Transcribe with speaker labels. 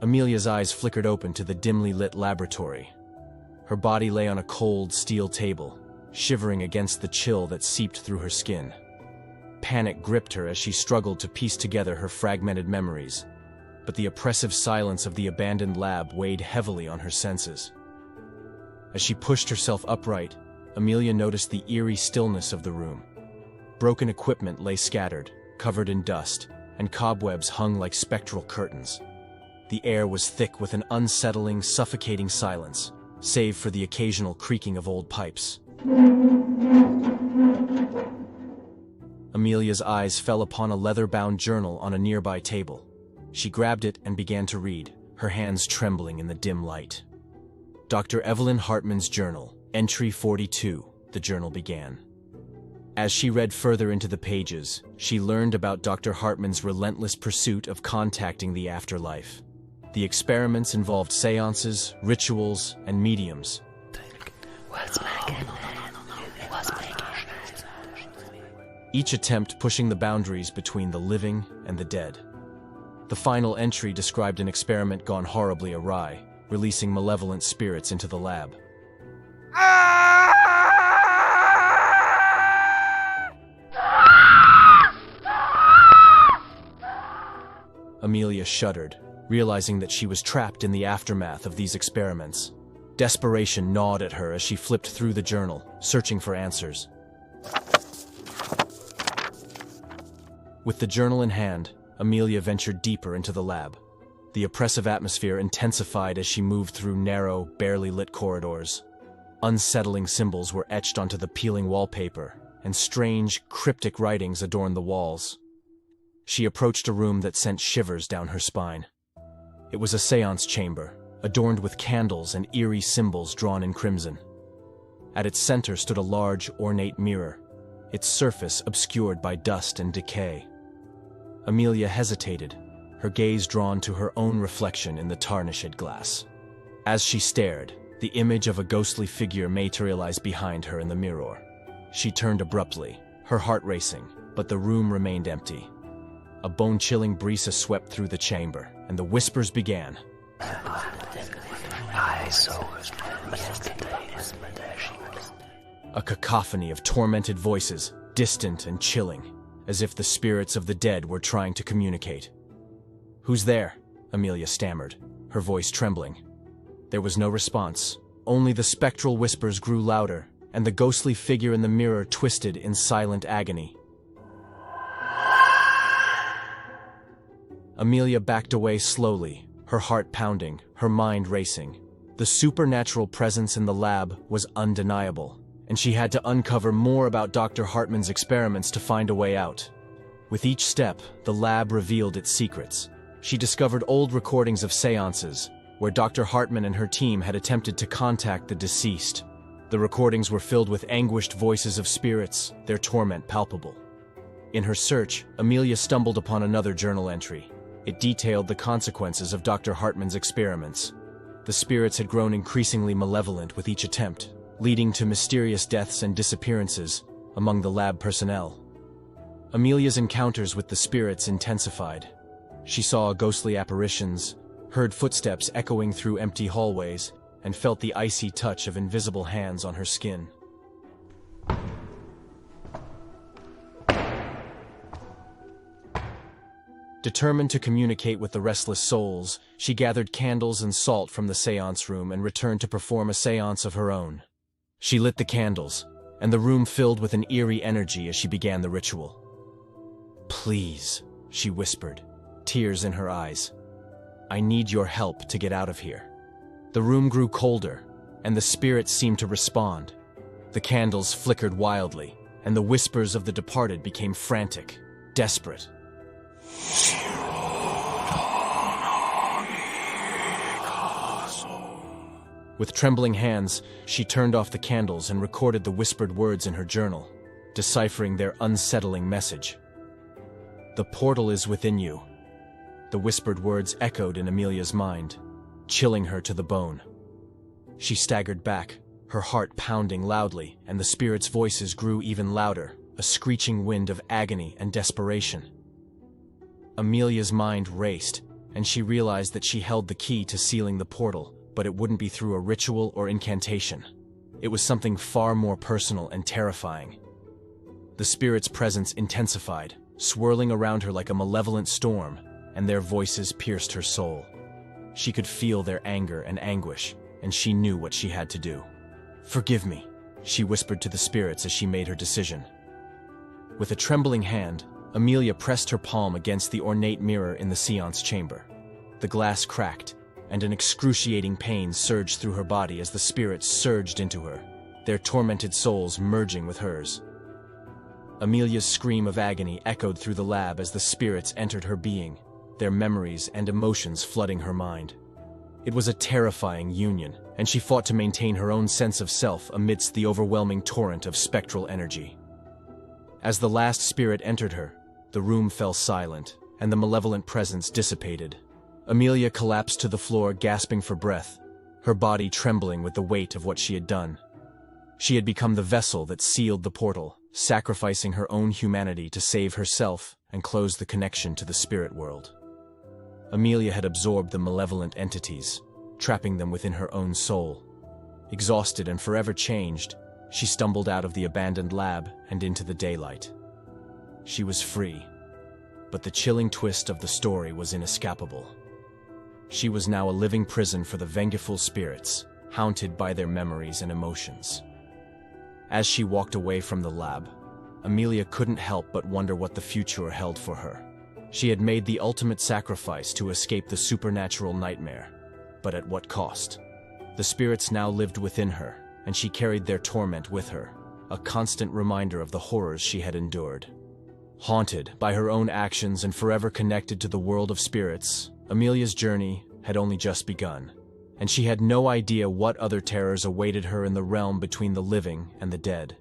Speaker 1: Amelia's eyes flickered open to the dimly lit laboratory. Her body lay on a cold steel table, shivering against the chill that seeped through her skin. Panic gripped her as she struggled to piece together her fragmented memories, but the oppressive silence of the abandoned lab weighed heavily on her senses. As she pushed herself upright, Amelia noticed the eerie stillness of the room. Broken equipment lay scattered, covered in dust, and cobwebs hung like spectral curtains. The air was thick with an unsettling, suffocating silence, save for the occasional creaking of old pipes. Amelia's eyes fell upon a leather-bound journal on a nearby table. She grabbed it and began to read, her hands trembling in the dim light. Dr. Evelyn Hartman's journal, entry 42, the journal began. As she read further into the pages, she learned about Dr. Hartman's relentless pursuit of contacting the afterlife. The experiments involved seances, rituals, and mediums. Each attempt pushing the boundaries between the living and the dead. The final entry described an experiment gone horribly awry, releasing malevolent spirits into the lab. Amelia shuddered, realizing that she was trapped in the aftermath of these experiments. Desperation gnawed at her as she flipped through the journal, searching for answers. With the journal in hand, Amelia ventured deeper into the lab. The oppressive atmosphere intensified as she moved through narrow, barely lit corridors. Unsettling symbols were etched onto the peeling wallpaper, and strange, cryptic writings adorned the walls. She approached a room that sent shivers down her spine. It was a seance chamber, adorned with candles and eerie symbols drawn in crimson. At its center stood a large, ornate mirror, its surface obscured by dust and decay. Amelia hesitated, her gaze drawn to her own reflection in the tarnished glass. As she stared, the image of a ghostly figure materialized behind her in the mirror. She turned abruptly, her heart racing, but the room remained empty. A bone-chilling breeze swept through the chamber, and the whispers began. A cacophony of tormented voices, distant and chilling, as if the spirits of the dead were trying to communicate. "Who's there?" Amelia stammered, her voice trembling. There was no response, only the spectral whispers grew louder, and the ghostly figure in the mirror twisted in silent agony. Amelia backed away slowly, her heart pounding, her mind racing. The supernatural presence in the lab was undeniable, and she had to uncover more about Dr. Hartman's experiments to find a way out. With each step, the lab revealed its secrets. She discovered old recordings of seances, where Dr. Hartman and her team had attempted to contact the deceased. The recordings were filled with anguished voices of spirits, their torment palpable. In her search, Amelia stumbled upon another journal entry. It detailed the consequences of Dr. Hartman's experiments. The spirits had grown increasingly malevolent with each attempt, leading to mysterious deaths and disappearances among the lab personnel. Amelia's encounters with the spirits intensified. She saw ghostly apparitions, heard footsteps echoing through empty hallways, and felt the icy touch of invisible hands on her skin. Determined to communicate with the restless souls, she gathered candles and salt from the seance room and returned to perform a seance of her own. She lit the candles, and the room filled with an eerie energy as she began the ritual. "Please," she whispered, tears in her eyes. "I need your help to get out of here." The room grew colder, and the spirits seemed to respond. The candles flickered wildly, and the whispers of the departed became frantic, desperate. With trembling hands, she turned off the candles and recorded the whispered words in her journal, deciphering their unsettling message. "The portal is within you." The whispered words echoed in Amelia's mind, chilling her to the bone. She staggered back, her heart pounding loudly, and the spirits' voices grew even louder, a screeching wind of agony and desperation. Amelia's mind raced, and she realized that she held the key to sealing the portal, but it wouldn't be through a ritual or incantation. It was something far more personal and terrifying. The spirit's presence intensified, swirling around her like a malevolent storm, and their voices pierced her soul. She could feel their anger and anguish, and she knew what she had to do. "Forgive me," she whispered to the spirits as she made her decision. With a trembling hand, Amelia pressed her palm against the ornate mirror in the seance chamber. The glass cracked, and an excruciating pain surged through her body as the spirits surged into her, their tormented souls merging with hers. Amelia's scream of agony echoed through the lab as the spirits entered her being, their memories and emotions flooding her mind. It was a terrifying union, and she fought to maintain her own sense of self amidst the overwhelming torrent of spectral energy. As the last spirit entered her, the room fell silent, and the malevolent presence dissipated. Amelia collapsed to the floor, gasping for breath, her body trembling with the weight of what she had done. She had become the vessel that sealed the portal, sacrificing her own humanity to save herself and close the connection to the spirit world. Amelia had absorbed the malevolent entities, trapping them within her own soul. Exhausted and forever changed, she stumbled out of the abandoned lab and into the daylight. She was free, but the chilling twist of the story was inescapable. She was now a living prison for the vengeful spirits, haunted by their memories and emotions. As she walked away from the lab, Amelia couldn't help but wonder what the future held for her. She had made the ultimate sacrifice to escape the supernatural nightmare, but at what cost? The spirits now lived within her, and she carried their torment with her, a constant reminder of the horrors she had endured. Haunted by her own actions and forever connected to the world of spirits, Amelia's journey had only just begun, and she had no idea what other terrors awaited her in the realm between the living and the dead.